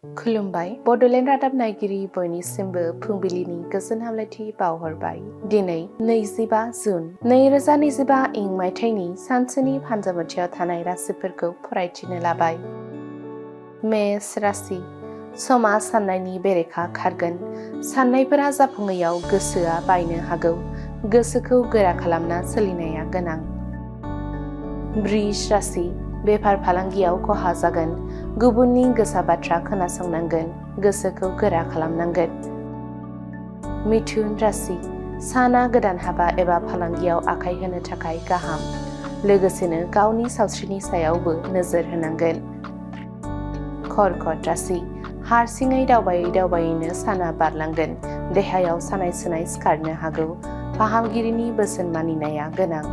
खुलुमबाय बड'लेण्ड रादाब नायगिरि बयनिसिमबो फुंबिलिनि गोजोन हामलायथि बावहरबाय। दिनै 25 जुन 2025 इं मायथाइनि सानसेनि फान्जामुथियाव थानाय राशिफोरखौ फरायथिनो लाबाय। मेष राशि समाज साननायनि बेरेखा खारगोन। साननायफोरा जाफुङैयाव गोसोआ बायनो हागौ। गोसोखौ गोरा खालामना सोलिनाया गोनां। वृष राशि बेफार फालांगियाव खहा जागोन। गुबुननि गोसा बाथ्रा खोनासंनांगोन। गोसोखौ गोरा खालामनांगोन। मिथुन राशि साना गोदान हाबा एबा फालांगियाव आखाइ होनो थाखाय गाहाम। लोगोसेनो गावनि सावस्रिनि सायावबो नोजोर होनांगोन। कर्कट राशि हारसिङै दावबायैनो साना बारलांगोन। देहायाव सानाय सुनाय सिखारनो हागौ। फाहामगिरिनि बोसोन मानिनाया गोनां।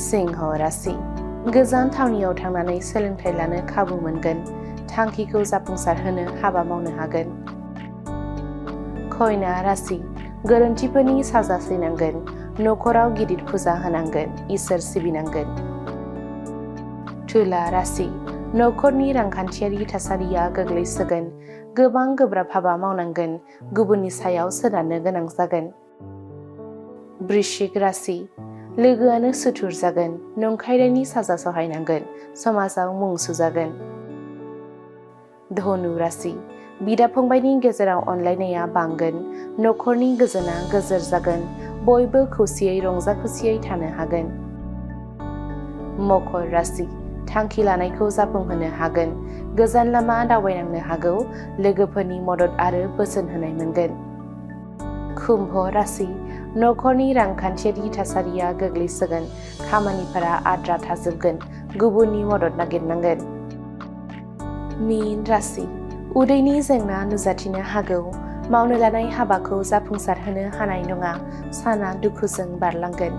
सिंह राशि गोजान थावनियाव थांनानै सोलोंथाइ लानो खाबु मोनगोन। थांखिखौ जाफुंसारहोनो हाबा मावनो हागोन। कन्या राशि गोरोन्थिफोरनि साजा सैनांगोन। न'खराव गिदिर फुजा होनांगोन। इसोर सिबिनांगोन। तुला राशि न'खरनि रांखान्थियारि थासारिया गोग्लैसोगोन। गोबां गोब्राब हाबा मावनांगोन। गुबुननि सायाव सोनारनो गोनां जागोन। वृश्चिक राशि लोगोआनो सुथुर जागोन। नंखायरायनि साजा सहायनांगोन। समाजाव मुं सुजागोन। धनु राशि बिदा फंबायनि गेजेराव अनलायनाया बांगोन। न'खरनि गोजोना गोजोर जागोन। बयबो खौसेयै रंजा खुसियै थानो हागोन। मकर राशि थांखि लानायखौ जाफुंहोनो हागोन। गोजान लामा दावबायनांनो हागौ। लोगोफोरनि मदद आरो बोसोन होनाय मोनगोन। कुम्भ राशि न'खरनि रांखान्थियारि थासारिया गोग्लैसोगोन। खामानिफोरा आद्रा थाजोबगोन। गुबुननि मदद नागिरनांगोन। मीन राशि उदैनि जेंना नुजाथिनो हागौ। मावनो लानाय हाबाखौ जाफुंसारहोनो हानाय नङा। साना दुखुजों बारलांगोन।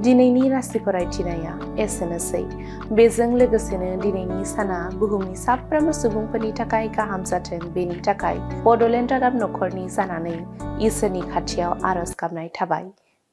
दिनैनि राशि फरायथिनाया एसेनोसै। बेजों लोगोसेनो दिनैनि साना बुहुमनि साफ्रोमबो सुबुंफोरनि थाखाय गाहाम जाथों बेनि थाखाय बड'लेण्ड रादाब न'खरनि जानानै इसोरनि खाथियाव आरज गाबनाय थाबाय।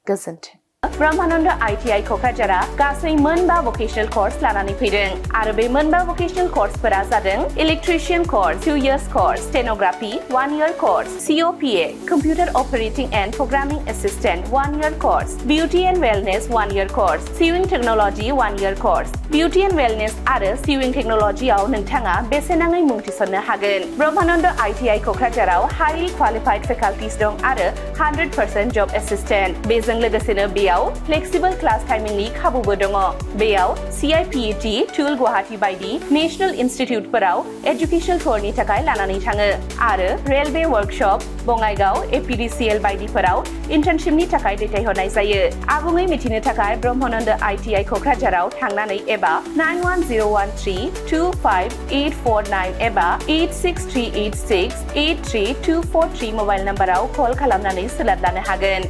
गोजोन्थों। ब्रह्मानन्द ITI क'क्राझारआ गासै मोनबा भकेशनेल कर्स लानानै फैदों आरो बे मोनबा भकेशनेल कर्सफोरा जादों electrician course 2 years course, stenography 1 year course, COPA computer operating and programming assistant 1 year course, beauty and wellness 1 year course, sewing technology 1 year course. Beauty and wellness आरो सिविं टेक्न'लजियाव नोंथाङा बेसेन नाङै मुं थिसननो हागोन। ब्रह्मानन्द ITI क'क्राझाराव हाइलि क्वालिफाइड फेकाल्टिस दं आरो 100% जब एसिस्टेन्ट। बेजों लोगोसेनो बेयाव फ्लेक्सिबल क्लास टाइमिंनि खाबुबो दङ। बेयाव CIPET, टुल गुवाहाटी बायदि नेशनेल इनस्टिट्युटफोराव एजुकेशनेल टुरनि थाखाय लानानै थाङो आरो रेलवे वर्कशप, बङाइगाव, APDCL बायदिफोराव इन्टार्नशिपनि थाखाय दैथायहरनाय जायो। आबुङै मिथिनो थाखाय ब्रह्मानन्द ITI क'क्राझाराव थांनानै एबा 9101325849 एबा 86386 83243 मबाइल नाम्बाराव कल खालामनानै सोलाद लानो हागोन।